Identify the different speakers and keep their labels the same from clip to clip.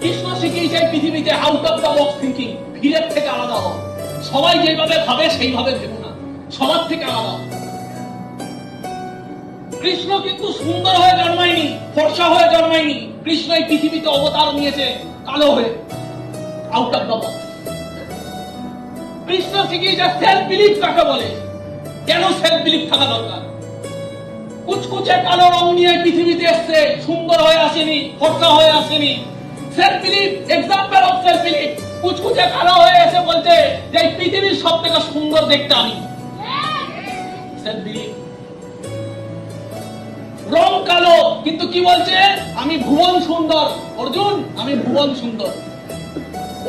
Speaker 1: কৃষ্ণ শিখিয়েছে পৃথিবীতে out of the box thinking, ভিড়ের থেকে আলাদা হও। সবাই যেভাবে ভাবে সেইভাবে ভেবো না, সবার থেকে আলাদা। কৃষ্ণ কিন্তু সুন্দর হয়ে জন্মায়নি, ফর্সা হয়ে জন্মায়নি। কৃষ্ণ এই পৃথিবীতে অবতার নিয়েছে কালো হয়ে, out of the box. Krishna শিখিয়েছে সেলফ বিলিফ কাকে বলে, কেন সেলফ বিলিফ থাকা দরকার। কুচকুচে কালো রং নিয়ে পৃথিবীতে এসছে, সুন্দর হয়ে আসেনি, ফর্সা হয়ে আসেনি। Self belief, example of self belief. কুচকুচে কালো হয়ে এসে বলছে যে এই পৃথিবীর সব থেকে সুন্দর দেখতে আমি। Self belief. রং কালো কিন্তু কি বলছে, আমি ভুবন সুন্দর। অর্জুন, আমি ভুবন সুন্দর।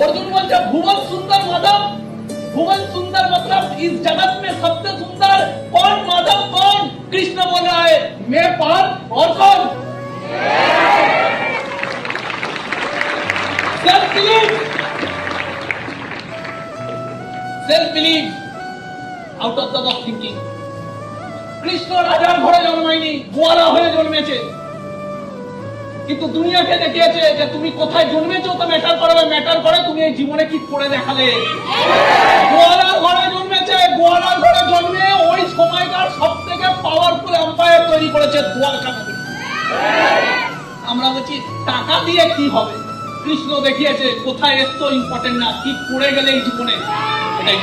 Speaker 1: অর্জুন বলছে भुवन सुंदर माधव, भुवन सुंदर मतलब इस जगत में सबसे सुंदर कौन माधव कौन? कृष्ण बोल रहा है मैं पार्थ और कौन? Self believe, self believe, out of the box thinking. Krishna রাজার ঘরে জন্মায়নি, গোয়ালা হয়ে জন্মেছে। কিন্তু দুনিয়াকে দেখিয়েছে যে তুমি কোথায় জন্মেছো তা ম্যাটার করে, ম্যাটার করে তুমি এই জীবনে কি করে দেখালে। গোয়ালার ঘরে জন্মেছে, গোয়ালার ঘরে জন্মে ওই সময়কার সবথেকে পাওয়ারফুল এম্পায়ার তৈরি করেছে দ্বারকা নগরী। আমরা বলছি টাকা দিয়ে কি হবে, কৃষ্ণ দেখিয়েছে কোথায় এসছো ইম্পর্টেন্ট না, কি করে গেলে এই জীবনে এটাই।